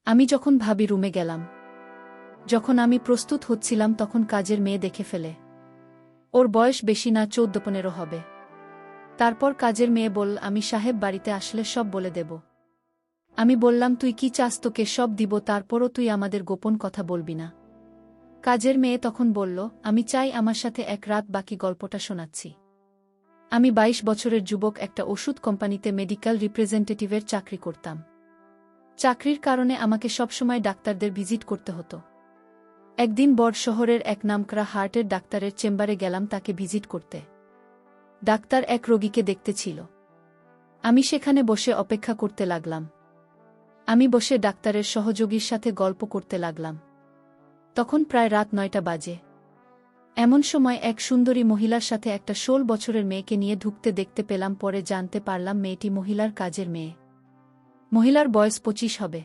আমি যখন ভাবি রুমে গেলাম, যখন আমি প্রস্তুত হচ্ছিলাম তখন কাজের মেয়ে দেখে ফেলে। ওর বয়স বেশি না, 14-15 হবে। তারপর কাজের মেয়ে বলল, আমি সাহেব বাড়িতে আসলে সব বলে দেব। আমি বললাম, তুই কি চাস তোকে সব দিব, তারপরও তুই আমাদের গোপন কথা বলবি না? কাজের মেয়ে তখন বলল, আমি চাই আমার সাথে এক রাত বাকি গল্পটা শোনাচ্ছি। আমি 22 বছরের যুবক, একটা ওষুধ কোম্পানিতে মেডিকেল রিপ্রেজেন্টেটিভের চাকরি করতাম। চাকরির কারণে আমাকে সবসময় ডাক্তারদের ভিজিট করতে হতো। একদিন বড় শহরের এক নামকরা হার্টের ডাক্তারের চেম্বারে গেলাম তাকে ভিজিট করতে। ডাক্তার এক রোগীকে দেখতে ছিল। আমি সেখানে বসে অপেক্ষা করতে লাগলাম। আমি বসে ডাক্তারের সহযোগীর সাথে গল্প করতে লাগলাম। তখন প্রায় রাত 9টা বাজে। এমন সময় এক সুন্দরী মহিলার সাথে একটা 16 বছরের মেয়েকে নিয়ে ঢুকতে দেখতে পেলাম। পরে জানতে পারলাম মেয়েটি মহিলার কাজের মেয়ে। মহিলার বয়স 25 হবে।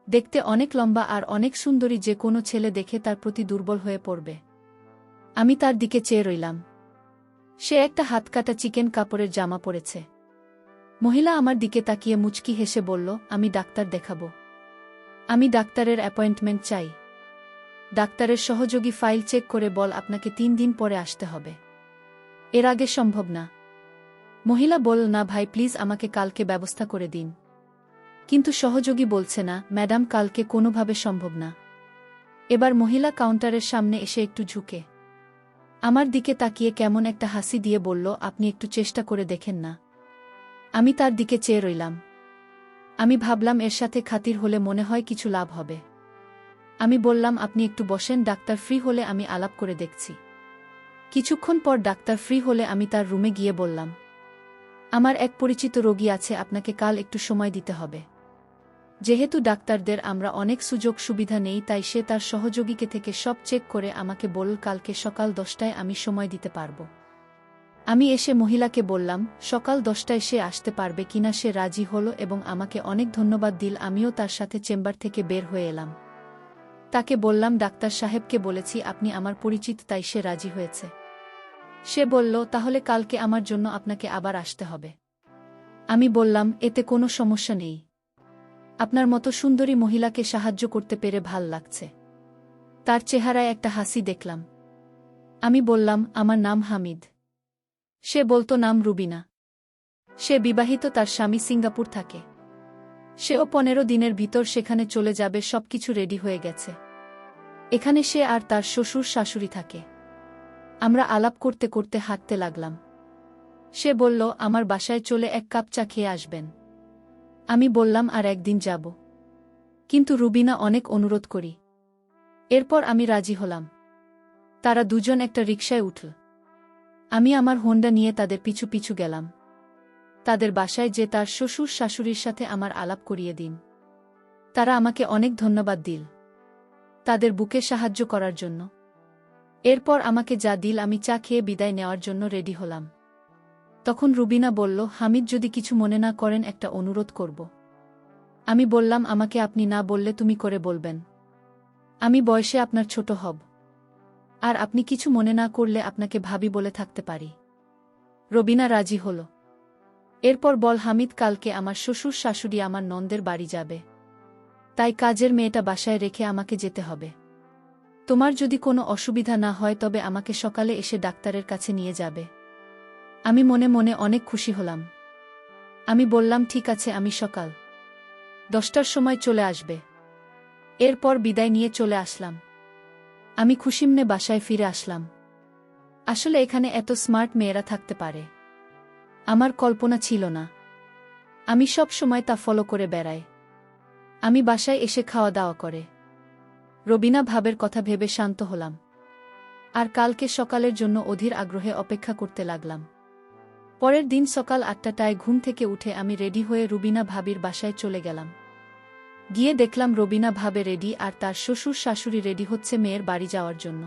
দেখতে অনেক লম্বা আর অনেক সুন্দরী, যে কোনো ছেলে দেখে তার প্রতি দুর্বল হয়ে পড়বে। আমি তার দিকে চেয়ে রইলাম। সে একটা হাতকাটা চিকেন কাপড়ের জামা পরেছে। মহিলা আমার দিকে তাকিয়ে মুচকি হেসে বলল, আমি ডাক্তার দেখাবো। আমি ডাক্তারের অ্যাপয়েন্টমেন্ট চাই। ডাক্তারের সহযোগী ফাইল চেক করে বল, আপনাকে 3 দিন পরে আসতে হবে। এর আগে সম্ভব না। মহিলা বলল, না ভাই প্লিজ, আমাকে কালকে ব্যবস্থা করে দিন। কিন্তু সহযোগী বলছে, না ম্যাডাম, কালকে কোনোভাবে সম্ভব না। এবার মহিলা কাউন্টারের সামনে এসে একটু ঝুঁকে আমার দিকে তাকিয়ে কেমন একটা হাসি দিয়ে বলল, আপনি একটু চেষ্টা করে দেখেন না? আমি তার দিকে চেয়ে রইলাম। আমি ভাবলাম এর সাথে খাতির হলে মনে হয় কিছু লাভ হবে। আমি বললাম, আপনি একটু বসেন, ডাক্তার ফ্রি হলে আমি আলাপ করে দেখছি। কিছুক্ষণ পর ডাক্তার ফ্রি হলে আমি তার রুমে গিয়ে বললাম, আমার এক পরিচিত রোগী আছে, আপনাকে কাল একটু সময় দিতে হবে। যেহেতু ডাক্তারদের আমরা অনেক সুযোগ সুবিধা নেই, তাই সে তার সহযোগীকে থেকে সব চেক করে আমাকে বলল, কালকে সকাল 10টায় আমি সময় দিতে পারব। আমি এসে মহিলাকে বললাম সকাল 10টায় সে আসতে পারবে কিনা। সে রাজি হলো এবং আমাকে অনেক ধন্যবাদ দিল। আমিও তার সাথে চেম্বার থেকে বের হয়ে এলাম। তাকে বললাম, ডাক্তার সাহেবকে বলেছি আপনি আমার পরিচিত, তাই সে রাজি হয়েছে। সে বলল, তাহলে কালকে আমার জন্য আপনাকে আবার আসতে হবে। আমি বললাম, এতে কোনো সমস্যা নেই। আপনার মতো সুন্দরী মহিলাকে সাহায্য করতে পেরে ভাল লাগছে। তার চেহারায় একটা হাসি দেখলাম। আমি বললাম, আমার নাম হামিদ। সে বলতো, নাম রুবিনা। সে বিবাহিত, তার স্বামী সিঙ্গাপুর থাকে। সেও 15 দিনের ভিতর সেখানে চলে যাবে, সবকিছু রেডি হয়ে গেছে। এখানে সে আর তার শ্বশুর শাশুড়ি থাকে। আমরা আলাপ করতে করতে হাঁটতে লাগলাম। সে বলল, আমার বাসায় চলে 1 কাপ চা খেয়ে আসবেন। আমি বললাম, আর একদিন যাব, কিন্তু রুবিনা অনেক অনুরোধ করি। এরপর আমি রাজি হলাম। তারা দুজন একটা রিকশায় উঠল। আমি আমার হোন্ডা নিয়ে তাদের পিছু পিছু গেলাম। তাদের বাসায় যে তার শ্বশুর শাশুড়ির সাথে আমার আলাপ করিয়ে দিন। তারা আমাকে অনেক ধন্যবাদ দিল তাদের বুকে সাহায্য করার জন্য। এরপর আমাকে যা দিল, আমি চা খেয়ে বিদায় নেওয়ার জন্য রেডি হলাম। তখন রুবিনা বলল, হামিদ, যদি কিছু মনে না করেন একটা অনুরোধ করব। আমি বললাম, আমাকে আপনি না বললে তুমি করে বলবেন। আমি বয়সে আপনার ছোট হব, আর আপনি কিছু মনে না করলে আপনাকে ভাবি বলে থাকতে পারি। রুবিনা রাজি হল। এরপর বল, হামিদ, কালকে আমার শ্বশুর শাশুড়ি আমার ননদের বাড়ি যাবে, তাই কাজের মেয়েটা বাসায় রেখে আমাকে যেতে হবে। তোমার যদি কোনো অসুবিধা না হয় তবে আমাকে সকালে এসে ডাক্তারের কাছে নিয়ে যাবে। আমি মনে মনে অনেক খুশি হলাম। আমি বললাম, ঠিক আছে, আমি সকাল 10টার সময় চলে আসবে। এরপর বিদায় নিয়ে চলে আসলাম। আমি খুশিমনে বাসায় ফিরে আসলাম। আসলে এখানে এত স্মার্ট মেয়েরা থাকতে পারে আমার কল্পনা ছিল না। আমি সব সময় তা ফলো করে বেড়াই। আমি বাসায় এসে খাওয়া দাওয়া করে রবিনা ভাবের কথা ভেবে শান্ত হলাম, আর কালকে সকালের জন্য অধীর আগ্রহে অপেক্ষা করতে লাগলাম। পরের দিন সকাল 8টায় ঘুম থেকে উঠে আমি রেডি হয়ে রুবিনা ভাবির বাসায় চলে গেলাম। গিয়ে দেখলাম রবিনা ভাবে রেডি, আর তার শ্বশুর শাশুড়ি রেডি হচ্ছে মেয়ের বাড়ি যাওয়ার জন্য।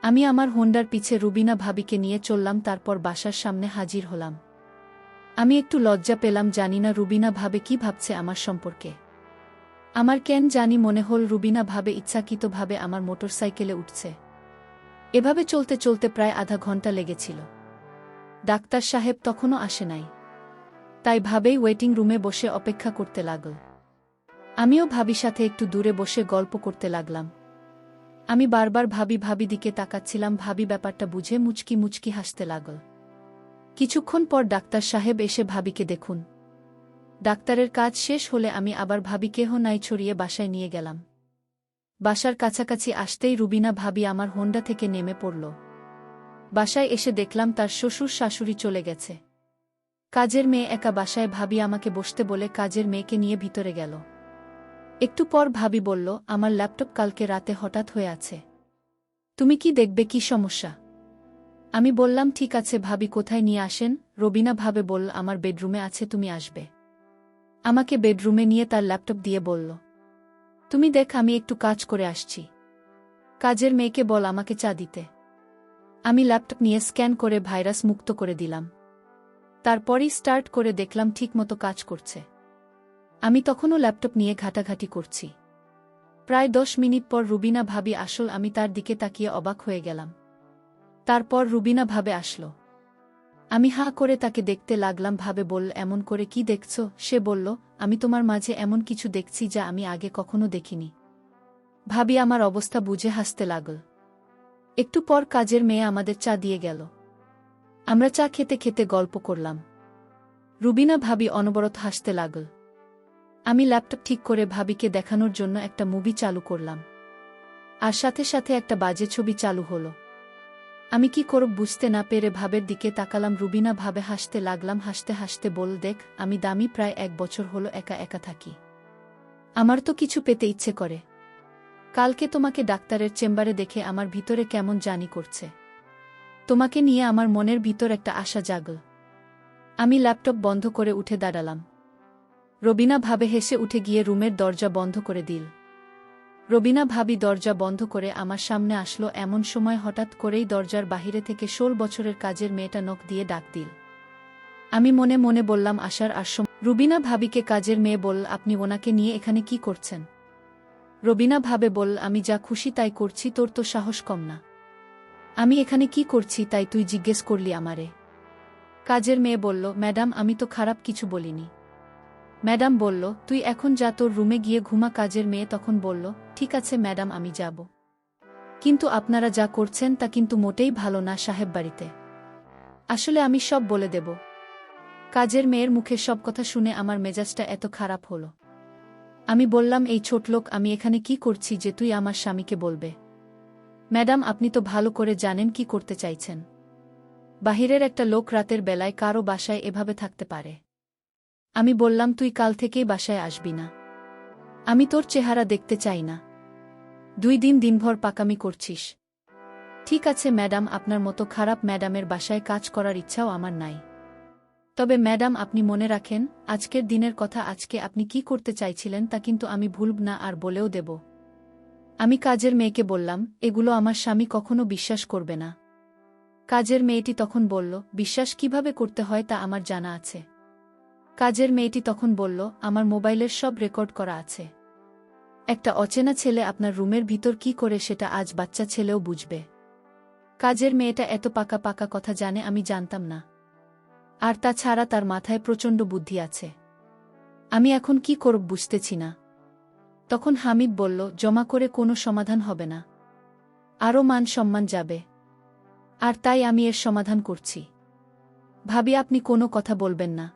আমি আমার হোন্ডার পিছে রুবিনা ভাবিকে নিয়ে চললাম। তারপর বাসার সামনে হাজির হলাম। আমি একটু লজ্জা পেলাম, জানি না রুবিনা ভাবে কি ভাবছে আমার সম্পর্কে। আমার কেন জানি মনে হল রুবিনা ভাবে ইচ্ছাকৃতভাবে আমার মোটরসাইকেলে উঠছে। এভাবে চলতে চলতে প্রায় আধা ঘন্টা লেগেছিল। ডাক্তার সাহেব তখনও আসে নাই, তাই ভাবেই ওয়েটিং রুমে বসে অপেক্ষা করতে লাগল। আমিও ভাবির সাথে একটু দূরে বসে গল্প করতে লাগলাম। আমি বারবার ভাবি দিকে তাকাচ্ছিলাম। ভাবি ব্যাপারটা বুঝে মুচকি মুচকি হাসতে লাগল। কিছুক্ষণ পর ডাক্তার সাহেব এসে ভাবিকে দেখুন। ডাক্তারের কাজ শেষ হলে আমি আবার ভাবি কেহ নাই ছড়িয়ে বাসায় নিয়ে গেলাম। বাসার কাছাকাছি আসতেই রুবিনা ভাবি আমার হোন্ডা থেকে নেমে পড়ল। বাসায় এসে দেখলাম তার শ্বশুর শাশুড়ি চলে গেছে। কাজের মেয়ে একা বাসায়। ভাবি আমাকে বসতে বলে কাজের মেয়েকে নিয়ে ভিতরে গেল। একটু পর ভাবি বলল, আমার ল্যাপটপ কালকে রাতে হঠাৎ হয়ে আছে, তুমি কি দেখবে? কি সমস্যা? আমি বললাম ঠিক আছে। ভাবি কোথায় নিয়ে আসেন? রবিনা ভাবে বলল, আমার বেডরুমে আছে, তুমি আসবে? আমাকে বেডরুমে নিয়ে তার ল্যাপটপ দিয়ে বলল, তুমি দেখ, আমি একটু কাজ করে আসছি। কাজের মেয়েকে বল আমাকে চা দিতে। আমি ল্যাপটপ নিয়ে স্ক্যান করে ভাইরাস মুক্ত করে দিলাম। তারপরই স্টার্ট করে দেখলাম ঠিকমতো কাজ করছে। আমি তখনও ল্যাপটপ নিয়ে ঘাটাঘাটি করছি। প্রায় 10 মিনিট পর রুবিনা ভাবি আসল। আমি তার দিকে তাকিয়ে অবাক হয়ে গেলাম। তারপর রুবিনা ভাবে আসলো। আমি হাঁ করে তাকে দেখতে লাগলাম। ভাবে বলল, এমন করে কি দেখছ? সে বলল, আমি তোমার মাঝে এমন কিছু দেখছি যা আমি আগে কখনো দেখিনি। ভাবি আমার অবস্থা বুঝে হাসতে লাগল। একটু পর কাজের মেয়ে আমাদের চা দিয়ে গেল। আমরা চা খেতে খেতে গল্প করলাম। রুবিনা ভাবি অনবরত হাসতে লাগল। আমি ল্যাপটপ ঠিক করে ভাবিকে দেখানোর জন্য একটা মুভি চালু করলাম। আর সাথে সাথে একটা বাজে ছবি চালু হলো। আমি কি করব বুঝতে না পেরে ভাবের দিকে তাকালাম। রুবিনা ভাবে হাসতে লাগলাম। হাসতে হাসতে বল, দেখ, আমি দামি প্রায় 1 বছর হলো একা একা থাকি। আমার তো কিছু পেতে ইচ্ছে করে। কালকে তোমাকে ডাক্তারের চেম্বারে দেখে আমার ভিতরে কেমন জানি করছে। তোমাকে নিয়ে আমার মনের ভিতর একটা আশা জাগল। আমি ল্যাপটপ বন্ধ করে উঠে দাঁড়ালাম। রবিনা ভাবে হেসে উঠে গিয়ে রুমের দরজা বন্ধ করে দিল। রবিনা ভাবি দরজা বন্ধ করে আমার সামনে আসলো। এমন সময় হঠাৎ করেই দরজার বাহিরে থেকে 16 বছরের কাজের মেয়েটা নখ দিয়ে ডাক দিল। আমি মনে মনে বললাম, আসার আর সময়। রুবিনা ভাবিকে কাজের মেয়ে বলল, আপনি ওনাকে নিয়ে এখানে কি করছেন? রবিনা ভাবে বলল, আমি যা খুশি তাই করছি, তোর তো সাহস কম না। আমি এখানে কি করছি তাই তুই জিজ্ঞেস করলি আমারে? কাজের মেয়ে বলল, ম্যাডাম, আমি তো খারাপ কিছু বলিনি। ম্যাডাম বলল, তুই এখন যা, তোর রুমে গিয়ে ঘুমা। কাজের মেয়ে তখন বলল, ঠিক আছে ম্যাডাম, আমি যাব। কিন্তু আপনারা যা করছেন তা কিন্তু মোটেই ভালো না সাহেব বাড়িতে। আসলে আমি সব বলে দেব। কাজের মেয়ের মুখে সব কথা শুনে আমার মেজাজটা এত খারাপ হলো। আমি বললাম, এই ছোটলোক, আমি এখানে কি করছি যে তুই আমার স্বামীকে বলবে? ম্যাডাম, আপনি তো ভালো করে জানেন কি করতে চাইছেন। বাহিরের একটা লোক রাতের বেলায় কারো বাসায় এভাবে থাকতে পারে? আমি বললাম, তুই কাল থেকেই বাসায় আসবি না। আমি তোর চেহারা দেখতে চাই না। 2 দিন দিনভর পাকামি করছিস। ঠিক আছে ম্যাডাম, আপনার মতো খারাপ ম্যাডামের বাসায় কাজ করার ইচ্ছাও আমার নাই। তবে ম্যাডাম, আপনি মনে রাখেন, আজকের দিনের কথা। আজকে আপনি কি করতে চাইছিলেন তা কিন্তু আমি ভুলব না, আর বলেও দেব। আমি কাজের মেয়েকে বললাম, এগুলো আমার স্বামী কখনো বিশ্বাস করবে না। কাজের মেয়েটি তখন বলল, বিশ্বাস কিভাবে করতে হয় তা আমার জানা আছে। কাজের মেয়েটি তখন বলল, আমার মোবাইলের সব রেকর্ড করা আছে। একটা অচেনা ছেলে আপনার রুমের ভিতর কি করে সেটা আজ বাচ্চা ছেলেও বুঝবে। কাজের মেয়েটা এত পাকা পাকা কথা জানে আমি জানতাম না। আর তাছাড়া তার মাথায় প্রচণ্ড বুদ্ধি আছে। আমি এখন কি করব বুঝতেছি না। তখন হামিদ বলল, জমা করে কোনো সমাধান হবে না, আরও মান সম্মান যাবে। আর তাই আমি এর সমাধান করছি। ভাবি, আপনি কোনো কথা বলবেন না?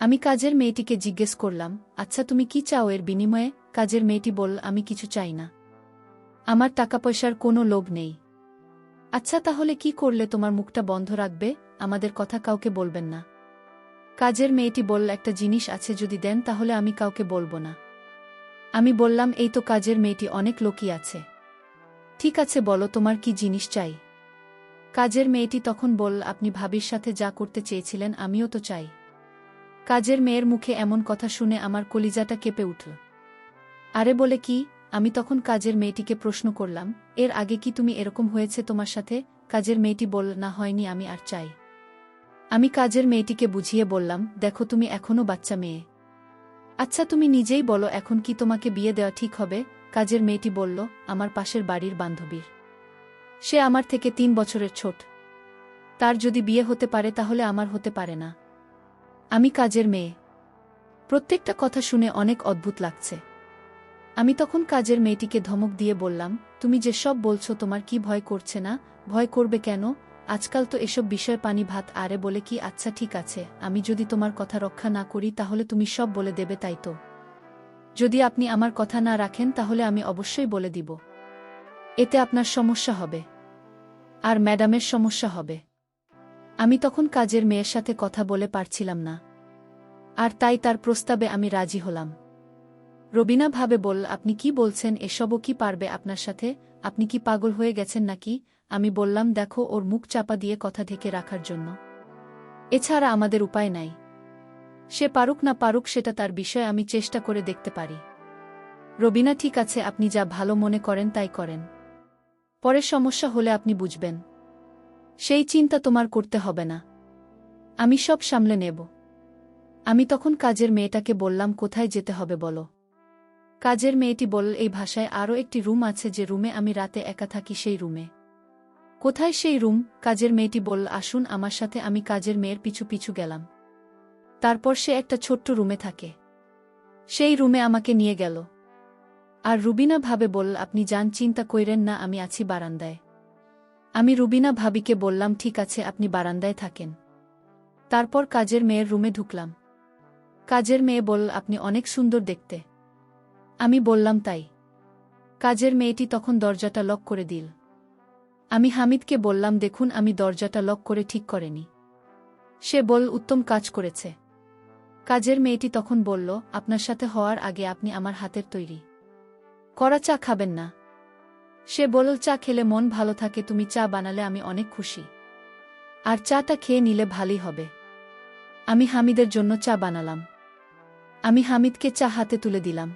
আমি কাজের মেয়েটিকে জিজ্ঞেস করলাম, আচ্ছা তুমি কি চাও এর বিনিময়ে? কাজের মেয়েটি বলল, আমি কিছু চাই না। আমার টাকা পয়সার কোনো লোভ নেই। আচ্ছা তাহলে কি করলে তোমার মুখটা বন্ধ রাখবে? আমাদের কথা কাউকে বলবেন না। কাজের মেয়েটি বলল, একটা জিনিস আছে, যদি দেন তাহলে আমি কাউকে বলবো না। আমি বললাম, এই তো কাজের মেয়েটি, অনেক লোকই আছে। ঠিক আছে বলো তোমার কি জিনিস চাই। কাজের মেয়েটি তখন বলল, আপনি ভাবির সাথে যা করতে চেয়েছিলেন আমিও তো চাই। কাজের মেয়ের মুখে এমন কথা শুনে আমার কলিজাটা কেঁপে উঠল। আরে বলে কি? আমি তখন কাজের মেয়েটিকে প্রশ্ন করলাম, এর আগে কি তুমি এরকম হয়েছে তোমার সাথে? কাজের মেয়েটি বলল, না হয়নি, আমি আর চাই। আমি কাজের মেয়েটিকে বুঝিয়ে বললাম, দেখো তুমি এখনো বাচ্চা মেয়ে। আচ্ছা তুমি নিজেই বলো, এখন কি তোমাকে বিয়ে দেওয়া ঠিক হবে? কাজের মেয়েটি বলল, আমার পাশের বাড়ির বান্ধবীর। সে আমার থেকে 3 বছরের ছোট। তার যদি বিয়ে হতে পারে তাহলে আমার হতে পারে না। আমি কাজের মেয়ে। প্রত্যেকটা কথা শুনে অনেক অদ্ভুত লাগছে। আমি তখন কাজের মেয়েটিকে ধমক দিয়ে বললাম, তুমি যে সব বলছো তোমার কি ভয় করছে না? ভয় করবে কেন? আজকাল তো এসব বিষয় পানি ভাত আরে বলে কি। আচ্ছা ঠিক আছে, আমি যদি তোমার কথা রক্ষা না করি তাহলে তুমি সব বলে দেবে তাই তো? যদি আপনি আমার কথা না রাখেন তাহলে আমি অবশ্যই বলে দিব। এতে আপনার সমস্যা হবে, আর ম্যাডামের সমস্যা হবে। আমি তখন কাজের মেয়ের সাথে কথা বলে পারছিলাম না, আর তাই তার প্রস্তাবে আমি রাজি হলাম। রবিনা ভাবে বলল, আপনি কি বলছেন? এসবও কি পারবে আপনার সাথে? আপনি কি পাগল হয়ে গেছেন নাকি? আমি বললাম, দেখো, ওর মুখ চাপা দিয়ে কথা ঢেকে রাখার জন্য এছাড়া আমাদের উপায় নাই। সে পারুক না পারুক সেটা তার বিষয়, আমি চেষ্টা করে দেখতে পারি। রবিনা, ঠিক আছে, আপনি যা ভালো মনে করেন তাই করেন। পরে সমস্যা হলে আপনি বুঝবেন, সেই চিন্তা তোমার করতে হবে না, আমি সব সামলে নেব। আমি তখন কাজের মেয়েটাকে বললাম, কোথায় যেতে হবে বলো? কাজের মেয়েটি বলল, এই ভাষায় আরও একটি রুম আছে, যে রুমে আমি রাতে একা থাকি সেই রুমে। কোথায় সেই রুম? কাজের মেয়েটি বলল, আসুন আমার সাথে। আমি কাজের মেয়ের পিছু পিছু গেলাম। তারপর সে একটা ছোট্ট রুমে থাকে, সেই রুমে আমাকে নিয়ে গেল। আর রুবিনা ভাবে বলল, আপনি যান, চিন্তা কইরেন না, আমি আছি বারান্দায়। আমি রুবিনা ভাবিকে বললাম, ঠিক আছে, আপনি বারান্দায় থাকেন। তারপর কাজের মেয়ের রুমে ঢুকলাম। কাজের মেয়ে বলল, আপনি অনেক সুন্দর দেখতে। আমি বললাম, তাই? কাজের মেয়েটি তখন দরজাটা লক করে দিল। আমি হামিদকে বললাম, দেখুন, আমি দরজাটা লক করে ঠিক করেনি। সে বলল, উত্তম কাজ করেছে। কাজের মেয়েটি তখন বলল, আপনার সাথে হওয়ার আগে আপনি আমার হাতের তৈরি করা চা খাবেন না? সে বলল, চা খেলে মন ভালো থাকে, তুমি চা বানালে আমি অনেক খুশি, আর চাটা খেয়ে নিলে ভালোই হবে। আমি হামিদের জন্য চা বানালাম। আমি হামিদকে চা হাতে তুলে দিলাম।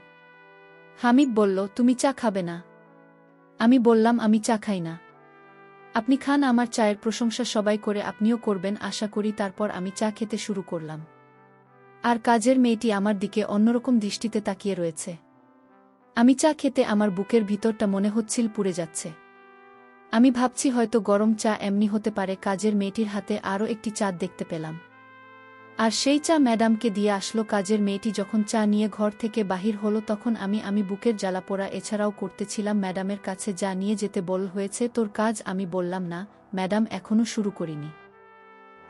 হামিদ বলল, তুমি চা খাবে না? আমি বললাম, আমি চা খাই না। আপনি খান, আমার চায়ের প্রশংসা সবাই করে, আপনিও করবেন আশা করি। তারপর আমি চা খেতে শুরু করলাম, আর কাজের মেয়েটি আমার দিকে অন্যরকম দৃষ্টিতে তাকিয়ে রয়েছে। আমি চা খেতে আমার বুকের ভিতরটা মনে হচ্ছিল পুড়ে যাচ্ছে। আমি ভাবছি হয়তো গরম চা এমনি হতে পারে। কাজের মেয়েটির হাতে আরও একটি চা দেখতে পেলাম, আর সেই চা ম্যাডামকে দিয়ে আসলো। কাজের মেয়েটি যখন চা নিয়ে ঘর থেকে বাহির হলো তখন আমি বুকের জ্বালা পোড়া এছাড়াও করতেছিলাম। ম্যাডামের কাছে যা নিয়ে যেতে বল হয়েছে তোর কাজ? আমি বললাম, না ম্যাডাম, এখনও শুরু করিনি।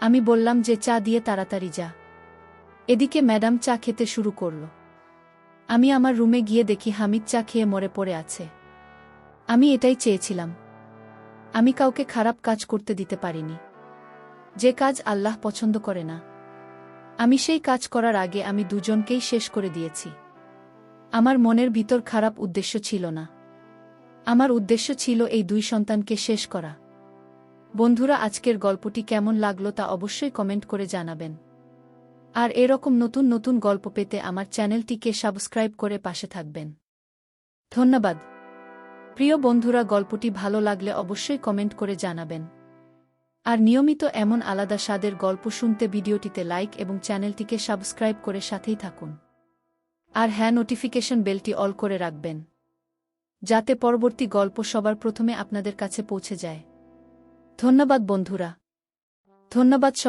আমি বললাম যে চা দিয়ে তাড়াতাড়ি যা। এদিকে ম্যাডাম চা খেতে শুরু করল। আমি আমার রুমে গিয়ে দেখি হামিদ চা খেয়ে মরে পড়ে আছে। আমি এটাই চেয়েছিলাম। আমি কাউকে খারাপ কাজ করতে দিতে পারিনি, যে কাজ আল্লাহ পছন্দ করে না। আমি সেই কাজ করার আগে আমি দুজনকেই শেষ করে দিয়েছি। আমার মনের ভিতর খারাপ উদ্দেশ্য ছিল না, আমার উদ্দেশ্য ছিল এই দুই সন্তানকে শেষ করা। বন্ধুরা, আজকের গল্পটি কেমন লাগলো তা অবশ্যই কমেন্ট করে জানাবেন। আর এরকম নতুন নতুন গল্প পেতে আমার চ্যানেলটিকে সাবস্ক্রাইব করে পাশে থাকবেন। ধন্যবাদ। প্রিয় বন্ধুরা, গল্পটি ভালো লাগলে অবশ্যই কমেন্ট করে জানাবেন। আর নিয়মিত এমন আলাদা স্বাদের গল্প শুনতে ভিডিওটিতে লাইক এবং চ্যানেলটিকে সাবস্ক্রাইব করে সাথেই থাকুন। আর হ্যাঁ, নোটিফিকেশন বেলটি অল করে রাখবেন, যাতে পরবর্তী গল্প সবার প্রথমে আপনাদের কাছে পৌঁছে যায়। ধন্যবাদ বন্ধুরা, ধন্যবাদ সবাই।